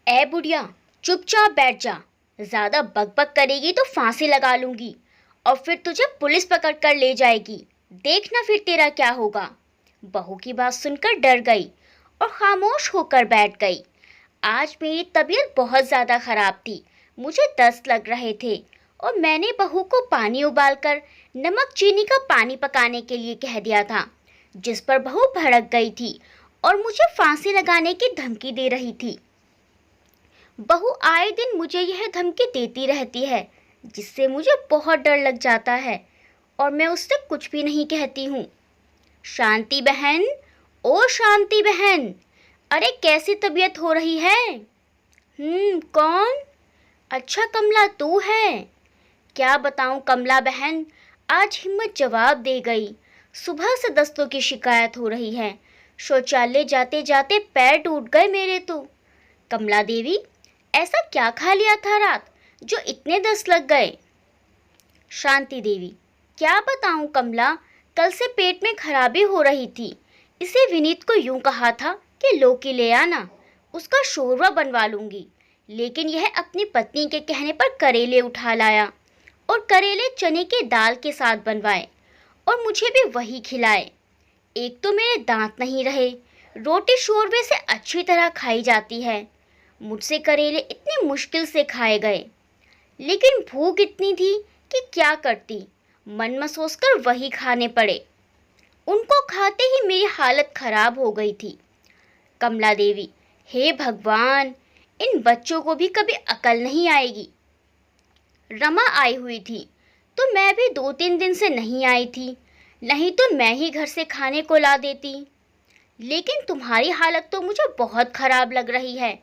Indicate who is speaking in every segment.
Speaker 1: ए बुढ़िया, चुपचाप बैठ जा। ज्यादा बकबक करेगी तो फांसी लगा लूंगी और फिर तुझे पुलिस पकड़ कर ले जाएगी। देखना फिर तेरा क्या होगा। बहू की बात सुनकर डर गई और खामोश होकर बैठ गई। आज मेरी तबीयत बहुत ज्यादा खराब थी। मुझे दस्त लग रहे थे और मैंने बहू को पानी उबालकर नमक चीनी का पानी पकाने के लिए कह दिया था, जिस पर बहू भड़क गई थी और मुझे फांसी लगाने की धमकी दे रही थी। बहू आए दिन मुझे यह धमकी देती रहती है, जिससे मुझे बहुत डर लग जाता है और मैं उससे कुछ भी नहीं कहती हूँ। शांति बहन, ओ शांति बहन, अरे कैसी तबीयत हो रही है? कौन? अच्छा कमला तू है। क्या बताऊं कमला बहन, आज हिम्मत जवाब दे गई। सुबह से दस्तों की शिकायत हो रही है। शौचालय जाते जाते पैर टूट गए मेरे तो। कमला देवी, ऐसा क्या खा लिया था रात जो इतने दस्त लग गए? शांति देवी, क्या बताऊं कमला, कल से पेट में खराबी हो रही थी। इसे विनीत को यूं कहा था कि लौकी ले आना, उसका शोरबा बनवा लूंगी, लेकिन यह अपनी पत्नी के कहने पर करेले उठा लाया और करेले चने की दाल के साथ बनवाए और मुझे भी वही खिलाए। एक तो मेरे दांत नहीं रहे, रोटी शोरबे से अच्छी तरह खाई जाती है, मुझसे करेले इतनी मुश्किल से खाए गए, लेकिन भूख इतनी थी कि क्या करती, मन में सोचकर वही खाने पड़े। उनको खाते ही मेरी हालत खराब हो गई थी। कमला देवी, हे भगवान, इन बच्चों को भी कभी अकल नहीं आएगी। रमा आई हुई थी तो मैं भी 2-3 दिन से नहीं आई थी, नहीं तो मैं ही घर से खाने को ला देती। लेकिन तुम्हारी हालत तो मुझे बहुत खराब लग रही है।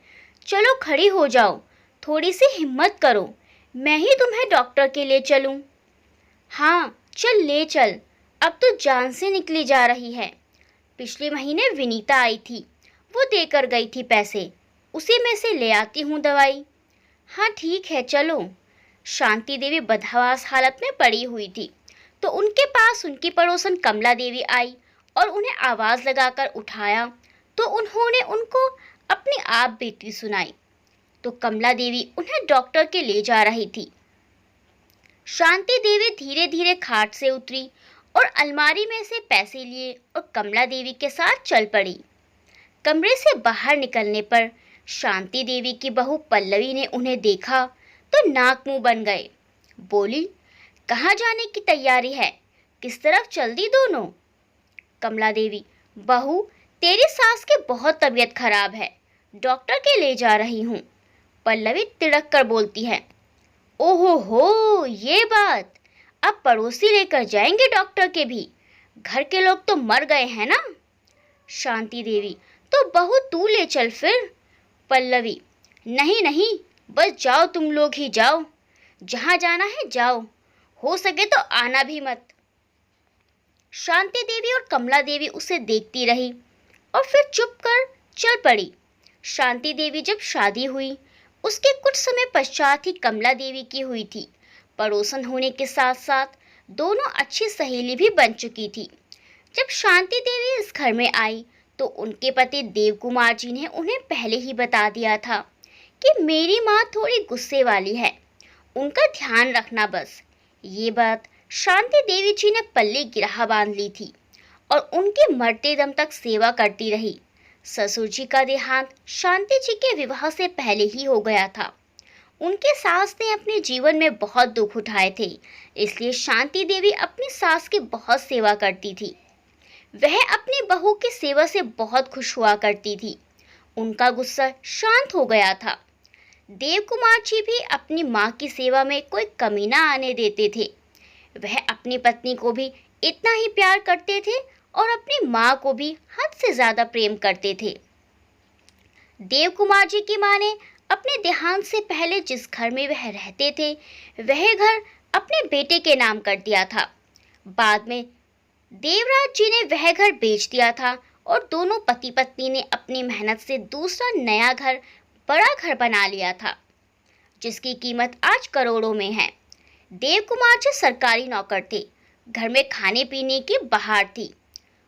Speaker 1: चलो खड़ी हो जाओ, थोड़ी सी हिम्मत करो, मैं ही तुम्हें डॉक्टर के लिए चलूं। हाँ चल ले चल, अब तो जान से निकली जा रही है। पिछले महीने विनीता आई थी, वो देकर गई थी पैसे, उसी में से ले आती हूँ दवाई। हाँ ठीक है चलो। शांति देवी बदहवास हालत में पड़ी हुई थी तो उनके पास उनकी पड़ोसन कमला देवी आई और उन्हें आवाज़ लगाकर उठाया तो उन्होंने उनको अपनी आप बीती सुनाई। तो कमला देवी उन्हें डॉक्टर के ले जा रही थी। शांति देवी धीरे धीरे खाट से उतरी और अलमारी में से पैसे लिए और कमला देवी के साथ चल पड़ी। कमरे से बाहर निकलने पर शांति देवी की बहू पल्लवी ने उन्हें देखा तो नाक मुंह बन गए। बोली, कहाँ जाने की तैयारी है, किस तरफ चल दी दोनों? कमला देवी, बहू तेरी सास की बहुत तबीयत खराब है, डॉक्टर के ले जा रही हूँ। पल्लवी तिड़क कर बोलती है, ओहो हो ये बात, अब पड़ोसी लेकर जाएंगे डॉक्टर के भी, घर के लोग तो मर गए हैं ना। शांति देवी, तो बहू तू ले चल फिर। पल्लवी, नहीं नहीं, बस जाओ तुम लोग ही जाओ, जहाँ जाना है जाओ, हो सके तो आना भी मत। शांति देवी और कमला देवी उसे देखती रही और फिर चुप कर चल पड़ी। शांति देवी जब शादी हुई उसके कुछ समय पश्चात ही कमला देवी की हुई थी। पड़ोसन होने के साथ साथ दोनों अच्छी सहेली भी बन चुकी थी। जब शांति देवी इस घर में आई तो उनके पति देव कुमार जी ने उन्हें पहले ही बता दिया था कि मेरी माँ थोड़ी गुस्से वाली है, उनका ध्यान रखना बस। ये बात शांति देवी जी ने पल्ले गिरहा बांध ली थी और उनके मरते दम तक सेवा करती रही। ससुर जी का देहांत शांति जी के विवाह से पहले ही हो गया था। उनके सास ने अपने जीवन में बहुत दुख उठाए थे, इसलिए शांति देवी अपनी सास की बहुत सेवा करती थी। वह अपनी बहू की सेवा से बहुत खुश हुआ करती थी। उनका गुस्सा शांत हो गया था। देव कुमार जी भी अपनी माँ की सेवा में कोई कमी ना आने देते थे। वह अपनी पत्नी को भी इतना ही प्यार करते थे और अपनी माँ को भी हद से ज्यादा प्रेम करते थे। देव कुमार जी की माँ ने अपने देहांत से पहले जिस घर में वह रहते थे वह घर अपने बेटे के नाम कर दिया था। बाद में देवराज जी ने वह घर बेच दिया था और दोनों पति पत्नी ने अपनी मेहनत से दूसरा नया घर, बड़ा घर बना लिया था, जिसकी कीमत आज करोड़ों में है। देव कुमार जी सरकारी नौकर थे, घर में खाने पीने की बहार थी।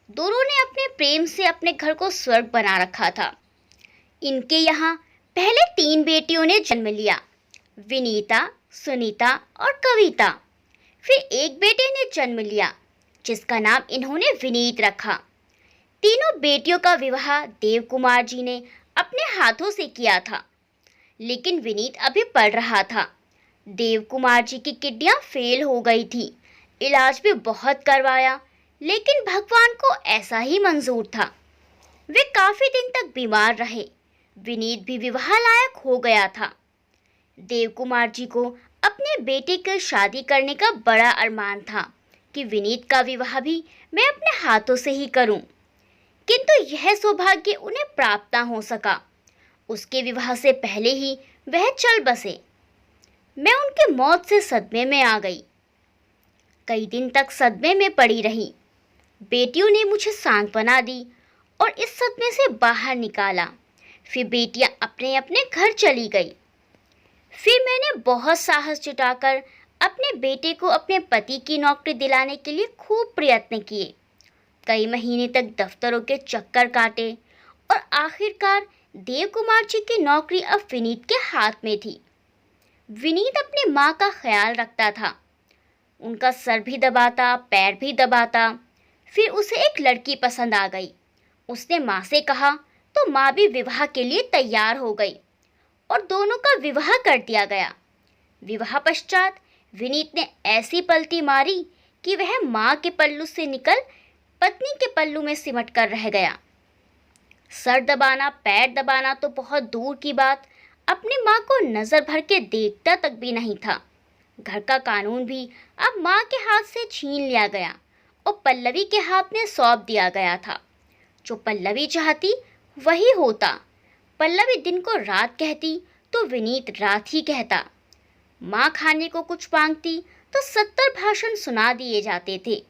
Speaker 1: दोनों ने अपने प्रेम से अपने घर को स्वर्ग बना रखा था। इनके यहाँ पहले 3 बेटियों ने जन्म लिया, विनीता, सुनीता और कविता। फिर एक बेटे ने जन्म लिया जिसका नाम इन्होंने विनीत रखा। तीनों बेटियों का विवाह देव कुमार जी ने अपने हाथों से किया था, लेकिन विनीत अभी पढ़ रहा था। देव कुमार जी की किडनियां फेल हो गई थी। इलाज भी बहुत करवाया, लेकिन भगवान को ऐसा ही मंजूर था। वे काफी दिन तक बीमार रहे। विनीत भी विवाह लायक हो गया था। देव कुमार जी को अपने बेटे की शादी करने का बड़ा अरमान था कि विनीत का विवाह भी मैं अपने हाथों से ही करूं, किंतु यह सौभाग्य उन्हें प्राप्त न हो सका। उसके विवाह से पहले ही वह चल बसे। मैं उनकी मौत से सदमे में आ गई। कई दिन तक सदमे में पड़ी रही। बेटियों ने मुझे सांत्वना दी और इस सदमे से बाहर निकाला। फिर बेटियां अपने अपने घर चली गई। फिर मैंने बहुत साहस जुटाकर अपने बेटे को अपने पति की नौकरी दिलाने के लिए खूब प्रयत्न किए। कई महीने तक दफ्तरों के चक्कर काटे और आखिरकार देव कुमार जी की नौकरी अब विनीत के हाथ में थी। विनीत अपनी माँ का ख्याल रखता था, उनका सर भी दबाता, पैर भी दबाता। फिर उसे एक लड़की पसंद आ गई। उसने माँ से कहा तो माँ भी विवाह के लिए तैयार हो गई और दोनों का विवाह कर दिया गया। विवाह पश्चात विनीत ने ऐसी पलटी मारी कि वह माँ के पल्लू से निकल पत्नी के पल्लू में सिमट कर रह गया। सर दबाना, पैर दबाना तो बहुत दूर की बात, अपनी माँ को नजर भर के देखता तक भी नहीं था। घर का कानून भी अब माँ के हाथ से छीन लिया गया और पल्लवी के हाथ में सौंप दिया गया था। जो पल्लवी चाहती वही होता। पल्लवी दिन को रात कहती तो विनीत रात ही कहता। माँ खाने को कुछ मांगती तो 70 भाषण सुना दिए जाते थे।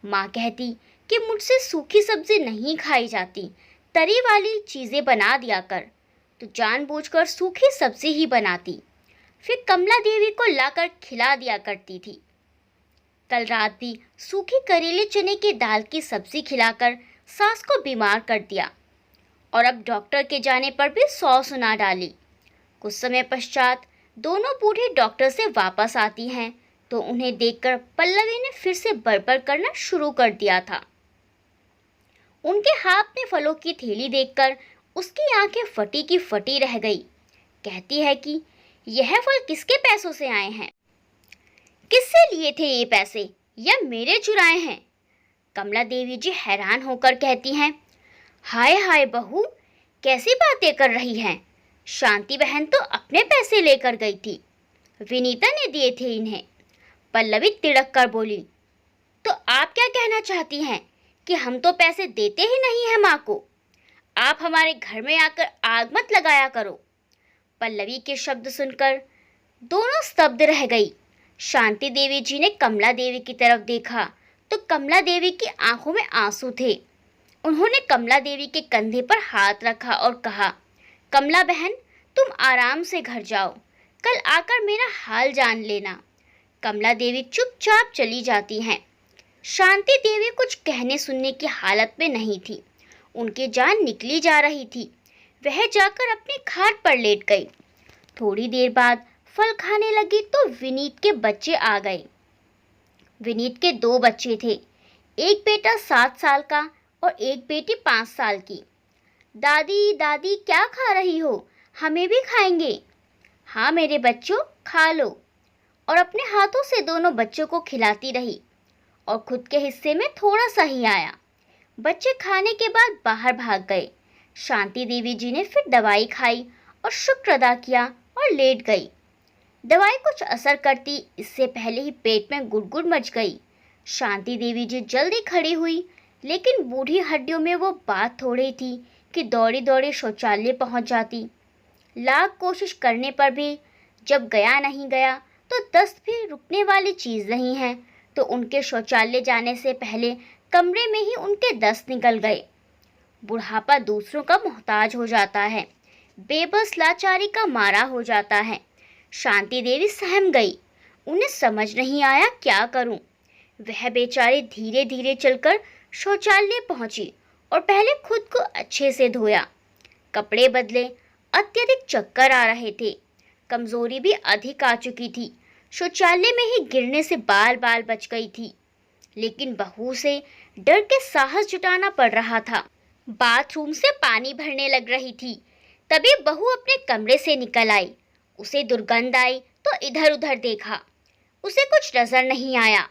Speaker 1: माँ कहती कि मुझसे सूखी सब्जी नहीं खाई जाती, तरी वाली चीज़ें बना दिया कर, तो जानबूझकर सूखी सब्जी ही बनाती। फिर कमला देवी को लाकर खिला दिया करती थी। कल रात भी सूखी करेले चने की दाल की सब्जी खिलाकर सास को बीमार कर दिया और अब डॉक्टर के जाने पर भी 100 सुना डाली। कुछ समय पश्चात दोनों बूढ़े डॉक्टर से वापस आती हैं तो उन्हें देखकर पल्लवी ने फिर से बड़बड़ करना शुरू कर दिया था। उनके हाथ में फलों की थैली देखकर उसकी आंखें फटी की फटी रह गई। कहती है कि यह फल किसके पैसों से आए हैं? किससे लिए थे ये पैसे या मेरे चुराए हैं? कमला देवी जी हैरान होकर कहती हैं, हाय हाय बहू, कैसी बातें कर रही हैं? शांति बहन तो अपने पैसे लेकर गई थी, विनीता ने दिए थे इन्हें। पल्लवी तिड़क कर बोली, तो आप क्या कहना चाहती हैं कि हम तो पैसे देते ही नहीं हैं माँ को? आप हमारे घर में आकर आग मत लगाया करो। पल्लवी के शब्द सुनकर दोनों स्तब्ध रह गई। शांति देवी जी ने कमला देवी की तरफ देखा तो कमला देवी की आंखों में आंसू थे। उन्होंने कमला देवी के कंधे पर हाथ रखा और कहा, कमला बहन, तुम आराम से घर जाओ, कल आकर मेरा हाल जान लेना। कमला देवी चुपचाप चली जाती हैं। शांति देवी कुछ कहने सुनने की हालत में नहीं थी। उनकी जान निकली जा रही थी। वह जाकर अपनी खाट पर लेट गई। थोड़ी देर बाद फल खाने लगी तो विनीत के बच्चे आ गए। विनीत के 2 बच्चे थे, एक बेटा 7 साल का और एक बेटी 5 साल की। दादी दादी क्या खा रही हो? हमें भी खाएंगे। हाँ मेरे बच्चों, खा लो। और अपने हाथों से दोनों बच्चों को खिलाती रही और खुद के हिस्से में थोड़ा सा ही आया। बच्चे खाने के बाद बाहर भाग गए। शांति देवी जी ने फिर दवाई खाई और शुक्र अदा किया और लेट गई। दवाई कुछ असर करती इससे पहले ही पेट में गुड़गुड़ मच गई। शांति देवी जी जल्दी खड़ी हुई, लेकिन बूढ़ी हड्डियों में वो बात थोड़ी थी कि दौड़ी दौड़ी शौचालय पहुंच जाती। लाख कोशिश करने पर भी जब गया नहीं गया तो दस्त भी रुकने वाली चीज़ नहीं है, तो उनके शौचालय जाने से पहले कमरे में ही उनके दस्त निकल गए। बुढ़ापा दूसरों का मोहताज हो जाता है, बेबस लाचारी का मारा हो जाता है। शांति देवी सहम गई। उन्हें समझ नहीं आया क्या करूं। वह बेचारी धीरे धीरे चलकर शौचालय पहुंची और पहले खुद को अच्छे से धोया, कपड़े बदले अत्यधिक चक्कर आ रहे थे, कमजोरी भी अधिक आ चुकी थी। शौचालय में ही गिरने से बाल बाल बच गई थी, लेकिन बहू से डर के साहस जुटाना पड़ रहा था। बाथरूम से पानी भरने लग रही थी, तभी बहू अपने कमरे से निकल आई। उसे दुर्गंध आई तो इधर उधर देखा, उसे कुछ नजर नहीं आया।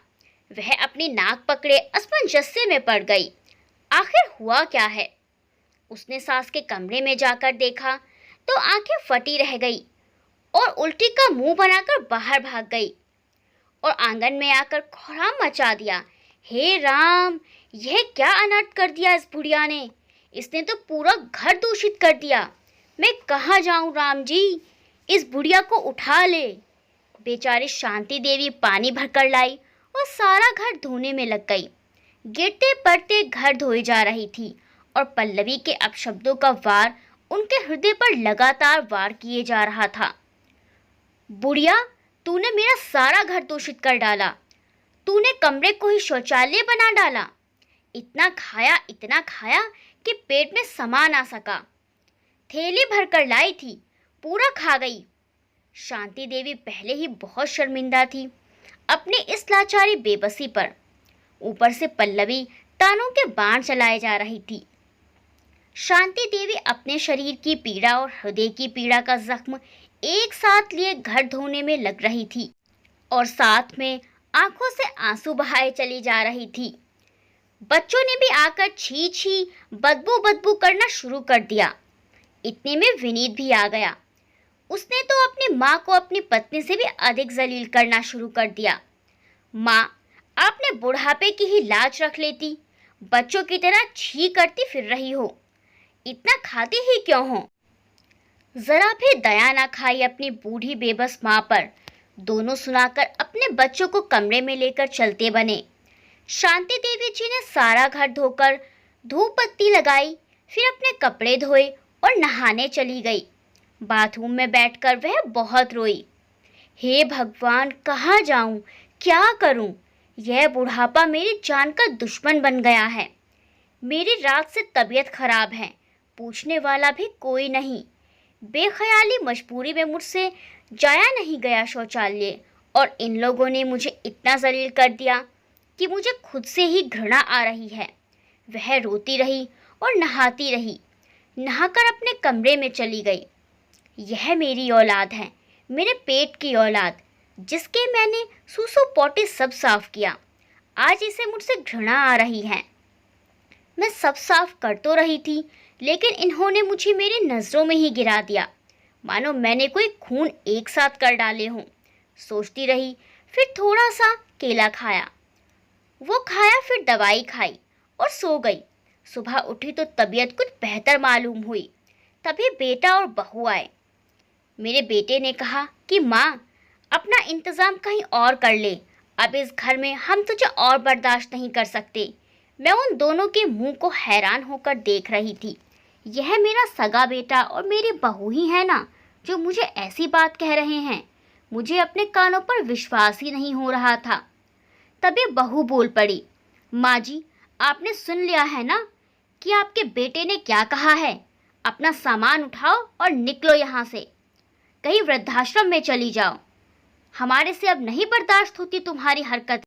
Speaker 1: वह अपनी नाक पकड़े असमंजस्य में पड़ गई। आखिर हुआ क्या है? उसने सास के कमरे में जाकर देखा तो आंखें फटी रह गई और उल्टी का मुंह बनाकर बाहर भाग गई और आंगन में आकर कोहराम मचा दिया। हे राम, यह क्या अनर्थ कर दिया इस बुढ़िया ने! इसने तो पूरा घर दूषित कर दिया। मैं कहाँ जाऊं राम जी, इस बुढ़िया को उठा ले। बेचारी शांति देवी पानी भरकर लाई और सारा घर धोने में लग गई। गिरते पड़ते घर धोई जा रही थी और पल्लवी के अपशब्दों का वार उनके हृदय पर लगातार वार किए जा रहा था। बुढ़िया, तूने मेरा सारा घर दूषित कर डाला। तूने कमरे को ही शौचालय बना डाला। इतना खाया कि पेट में समा ना सका। थैली भरकर लाई थी, पूरा खा गई। शांति देवी पहले ही बहुत शर्मिंदा थी अपनी इस लाचारी बेबसी पर। ऊपर से पल्लवी तानों के बाण चलाए जा रही थी। शांति देवी अपने शरीर की पीड़ा और हृदय की पीड़ा का जख्म एक साथ लिए घर धोने में लग रही थी और साथ में आंखों से आंसू बहाए चली जा रही थी। बच्चों ने भी आकर छी छी बदबू बदबू करना शुरू कर दिया। इतने में विनीत भी आ गया। उसने तो अपनी माँ को अपनी पत्नी से भी अधिक जलील करना शुरू कर दिया। माँ, आपने बुढ़ापे की ही लाज रख लेती, बच्चों की तरह छी करती फिर रही हो। इतना खाती ही क्यों हो? जरा भी दया ना खाई अपनी बूढ़ी बेबस माँ पर। दोनों सुनाकर अपने बच्चों को कमरे में लेकर चलते बने। शांति देवी जी ने सारा घर धोकर धूप बत्ती लगाई, फिर अपने कपड़े धोए और नहाने चली गई। बाथरूम में बैठकर वह बहुत रोई। हे भगवान, कहाँ जाऊं, क्या करूं? यह बुढ़ापा मेरी जान का दुश्मन बन गया है। मेरी रात से तबीयत खराब है, पूछने वाला भी कोई नहीं। बेख्याली मजबूरी में मुझसे जाया नहीं गया शौचालय और इन लोगों ने मुझे इतना जलील कर दिया कि मुझे खुद से ही घृणा आ रही है। वह रोती रही और नहाती रही, नहाकर अपने कमरे में चली गई। यह मेरी औलाद है, मेरे पेट की औलाद, जिसके मैंने सूसू पोटी सब साफ किया। आज इसे मुझसे घृणा आ रही है। मैं सब साफ कर तो रही थी, लेकिन इन्होंने मुझे मेरी नज़रों में ही गिरा दिया, मानो मैंने कोई खून एक साथ कर डाले हों। सोचती रही, फिर थोड़ा सा केला खाया, वो खाया, फिर दवाई खाई और सो गई। सुबह उठी तो तबीयत कुछ बेहतर मालूम हुई। तभी बेटा और बहू आए। मेरे बेटे ने कहा कि माँ, अपना इंतज़ाम कहीं और कर ले, अब इस घर में हम तुझे और बर्दाश्त नहीं कर सकते। मैं उन दोनों के मुंह को हैरान होकर देख रही थी। यह मेरा सगा बेटा और मेरी बहू ही है ना, जो मुझे ऐसी बात कह रहे हैं। मुझे अपने कानों पर विश्वास ही नहीं हो रहा था। तभी बहू बोल पड़ी, माँ जी, आपने सुन लिया है ना कि आपके बेटे ने क्या कहा है? अपना सामान उठाओ और निकलो यहाँ से, कहीं वृद्धाश्रम में चली जाओ। हमारे से अब नहीं बर्दाश्त होती तुम्हारी हरकत।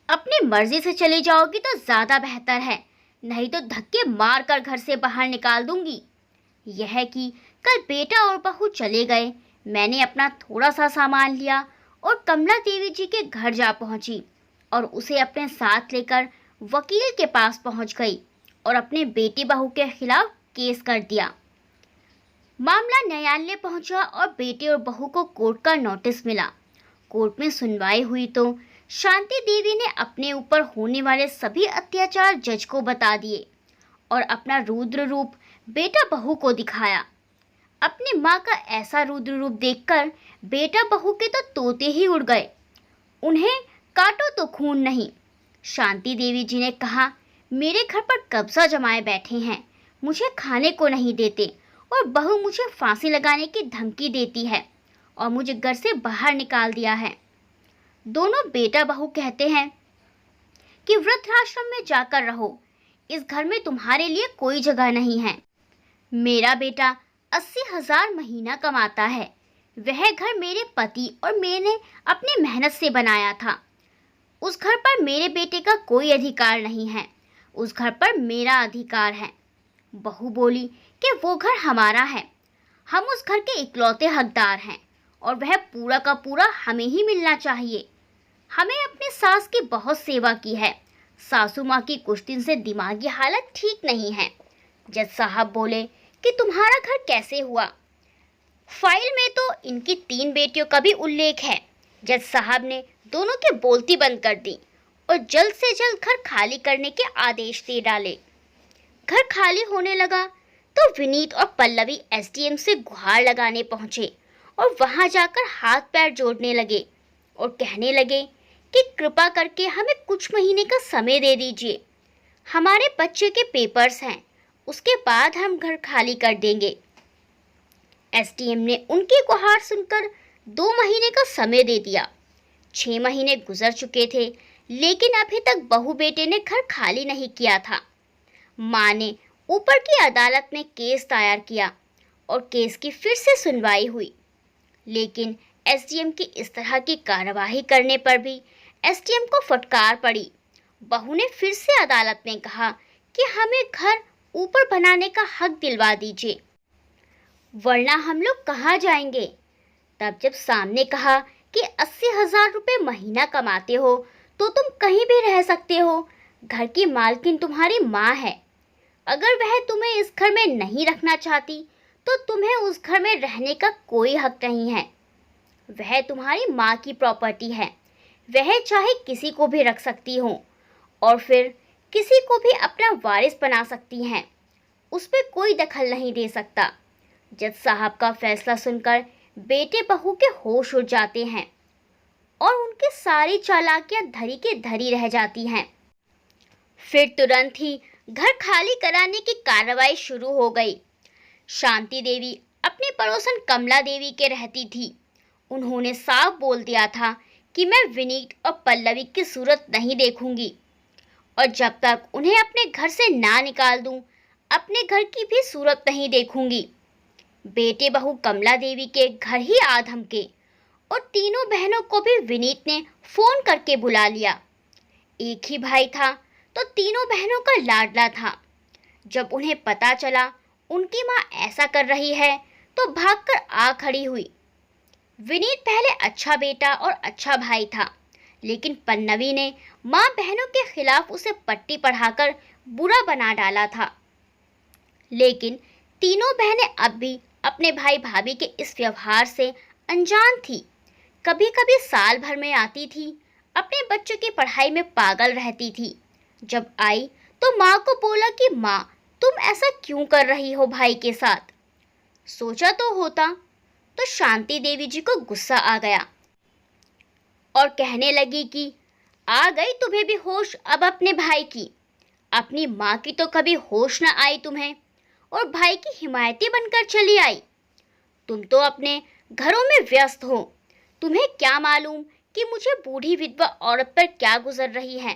Speaker 1: अपनी मर्जी से चली जाओगी तो ज़्यादा बेहतर है, नहीं तो धक्के मार कर घर से बाहर निकाल दूंगी। यह कि कल बेटा और बहू चले गए, मैंने अपना थोड़ा सा सामान लिया और कमला देवी जी के घर जा पहुंची और उसे अपने साथ लेकर वकील के पास पहुंच गई और अपने बेटी बहू के खिलाफ केस कर दिया। मामला न्यायालय पहुंचा और बेटे और बहू को कोर्ट का नोटिस मिला। कोर्ट में सुनवाई हुई तो शांति देवी ने अपने ऊपर होने वाले सभी अत्याचार जज को बता दिए और अपना रुद्र रूप बेटा बहू को दिखाया। अपनी माँ का ऐसा रुद्र रूप देखकर बेटा बहू के तो तोते ही उड़ गए। उन्हें काटो तो खून नहीं। शांति देवी जी ने कहा, मेरे घर पर कब्जा जमाए बैठे हैं, मुझे खाने को नहीं देते और बहू मुझे फांसी लगाने की धमकी देती है और मुझे घर से बाहर निकाल दिया है। दोनों बेटा बहू कहते हैं कि वृद्धाश्रम में जाकर रहो, इस घर में तुम्हारे लिए कोई जगह नहीं है। मेरा बेटा 80,000 महीना कमाता है। वह घर मेरे पति और मैंने अपनी मेहनत से बनाया था। उस घर पर मेरे बेटे का कोई अधिकार नहीं है, उस घर पर मेरा अधिकार है। बहू बोली कि वो घर हमारा है, हम उस घर के इकलौते हकदार हैं और वह पूरा का पूरा हमें ही मिलना चाहिए। हमें अपनी सास की बहुत सेवा की है। सासू माँ की कुछ दिन से दिमागी हालत ठीक नहीं है। जज साहब बोले कि तुम्हारा घर कैसे हुआ? फाइल में तो इनकी 3 बेटियों का भी उल्लेख है। जज साहब ने दोनों की बोलती बंद कर दी और जल्द से जल्द घर खाली करने के आदेश दे डाले। घर खाली होने लगा तो विनीत और पल्लवी एसडीएम से गुहार लगाने पहुंचे और वहां जाकर हाथ पैर जोड़ने लगे और कहने लगे कि कृपा करके हमें कुछ महीने का समय दे दीजिए। हमारे बच्चे के पेपर्स हैं, उसके बाद हम घर खाली कर देंगे। एसडीएम ने उनकी गुहार सुनकर 2 महीने का समय दे दिया। 6 महीने गुजर चुके थे, लेकिन अभी तक बहू बेटे ने घर खाली नहीं किया था। माँ ने ऊपर की अदालत में केस दायर किया और केस की फिर से सुनवाई हुई, लेकिन एसडीएम की इस तरह की कार्यवाही करने पर भी एसडीएम को फटकार पड़ी। बहू ने फिर से अदालत में कहा कि हमें घर ऊपर बनाने का हक दिलवा दीजिए, वरना हम लोग कहाँ जाएंगे। तब जब सामने कहा कि 80,000 रुपये महीना कमाते हो तो तुम कहीं भी रह सकते हो, घर की मालकिन तुम्हारी माँ है। अगर वह तुम्हें इस घर में नहीं रखना चाहती तो तुम्हें उस घर में रहने का कोई हक नहीं है। वह तुम्हारी माँ की प्रॉपर्टी है, वह चाहे किसी को भी रख सकती हो और फिर किसी को भी अपना वारिस बना सकती हैं, उस पर कोई दखल नहीं दे सकता। जज साहब का फैसला सुनकर बेटे बहू के होश उड़ जाते हैं और उनकी सारी चालाकियां धरी के धरी रह जाती हैं। फिर तुरंत ही घर खाली कराने की कार्रवाई शुरू हो गई। शांति देवी अपनी पड़ोसन कमला देवी के रहती थी। उन्होंने साफ बोल दिया था कि मैं विनीत और पल्लवी की सूरत नहीं देखूंगी और जब तक उन्हें अपने घर से ना निकाल दूं, अपने घर की भी सूरत नहीं देखूंगी। बेटे बहू कमला देवी के घर ही आ धमके और तीनों बहनों को भी विनीत ने फोन करके बुला लिया। एक ही भाई था तो तीनों बहनों का लाडला था। जब उन्हें पता चला उनकी माँ ऐसा कर रही है तो भागकर आ खड़ी हुई। विनीत पहले अच्छा बेटा और अच्छा भाई था, लेकिन पल्लवी ने माँ बहनों के खिलाफ उसे पट्टी पढ़ाकर बुरा बना डाला था। लेकिन तीनों बहनें अब भी अपने भाई भाभी के इस व्यवहार से अनजान थी। कभी कभी साल भर में आती थी, अपने बच्चों की पढ़ाई में पागल रहती थी। जब आई तो माँ को बोला कि माँ, तुम ऐसा क्यों कर रही हो भाई के साथ? सोचा तो होता तो शांति देवी जी को गुस्सा आ गया और कहने लगी कि आ गई तुम्हें भी होश अब अपने भाई की। अपनी माँ की तो कभी होश न आई तुम्हें और भाई की हिमायती बनकर चली आई। तुम तो अपने घरों में व्यस्त हो, तुम्हें क्या मालूम कि मुझे बूढ़ी विधवा औरत पर क्या गुजर रही है,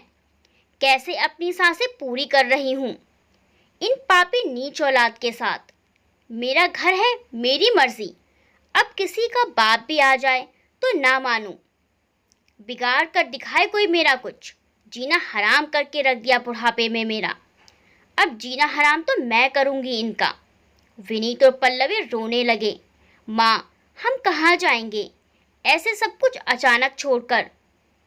Speaker 1: कैसे अपनी सांसें पूरी कर रही हूँ इन पापी नीच औलाद के साथ। मेरा घर है, मेरी मर्जी, अब किसी का बाप भी आ जाए तो ना मानूं। बिगाड़ कर दिखाए कोई मेरा कुछ, जीना हराम करके रख दिया बुढ़ापे में मेरा। अब जीना हराम तो मैं करूंगी इनका। विनीत और पल्लवी रोने लगे। माँ, हम कहाँ जाएंगे ऐसे सब कुछ अचानक छोड़कर?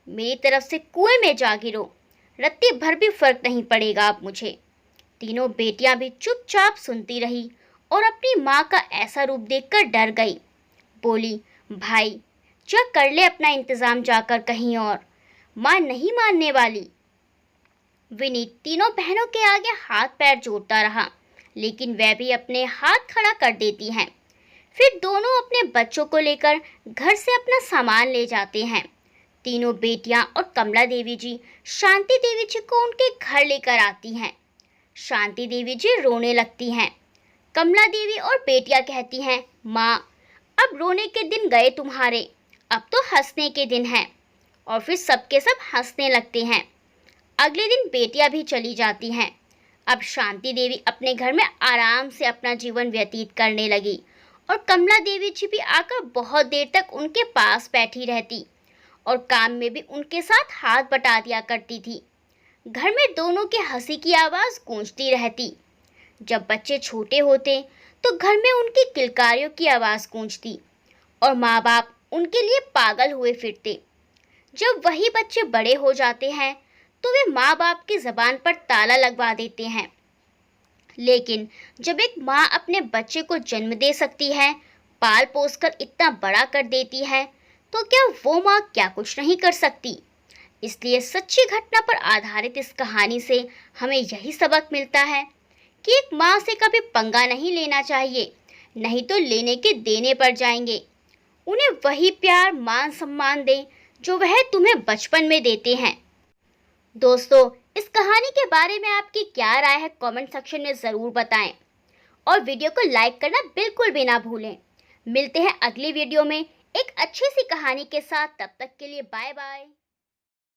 Speaker 1: मेरी तरफ से कुएं में जा गिरो, रत्ती भर भी फर्क नहीं पड़ेगा अब मुझे। तीनों बेटियां भी चुपचाप सुनती रही और अपनी माँ का ऐसा रूप देखकर डर गई। बोली, भाई जा कर ले अपना इंतजाम जाकर कहीं और, माँ नहीं मानने वाली। विनीत तीनों बहनों के आगे हाथ पैर जोड़ता रहा, लेकिन वह भी अपने हाथ खड़ा कर देती हैं। फिर दोनों अपने बच्चों को लेकर घर से अपना सामान ले जाते हैं। तीनों बेटियां और कमला देवी जी शांति देवी जी को उनके घर लेकर आती हैं। शांति देवी जी रोने लगती हैं। कमला देवी और बेटियां कहती हैं, माँ, अब रोने के दिन गए तुम्हारे, अब तो हंसने के दिन हैं। और फिर सबके सब हंसने लगते हैं। अगले दिन बेटियां भी चली जाती हैं। अब शांति देवी अपने घर में आराम से अपना जीवन व्यतीत करने लगी और कमला देवी जी भी आकर बहुत देर तक उनके पास बैठी रहती और काम में भी उनके साथ हाथ बटा दिया करती थी। घर में दोनों की हंसी की आवाज़ गूंजती रहती। जब बच्चे छोटे होते तो घर में उनकी किलकारियों की आवाज़ गूंजती और माँ बाप उनके लिए पागल हुए फिरते। जब वही बच्चे बड़े हो जाते हैं तो वे माँ बाप की ज़बान पर ताला लगवा देते हैं। लेकिन जब एक माँ अपने बच्चे को जन्म दे सकती है, पाल पोस कर इतना बड़ा कर देती है, तो क्या वो माँ क्या कुछ नहीं कर सकती। इसलिए सच्ची घटना पर आधारित इस कहानी से हमें यही सबक मिलता है कि एक माँ से कभी पंगा नहीं लेना चाहिए, नहीं तो लेने के देने पड़ जाएंगे। उन्हें वही प्यार मान सम्मान दें जो वह तुम्हें बचपन में देते हैं। दोस्तों, इस कहानी के बारे में आपकी क्या राय है कमेंट सेक्शन में ज़रूर बताएं और वीडियो को लाइक करना बिल्कुल भी ना भूलें। मिलते हैं अगली वीडियो में एक अच्छी सी कहानी के साथ। तब तक के लिए बाय बाय।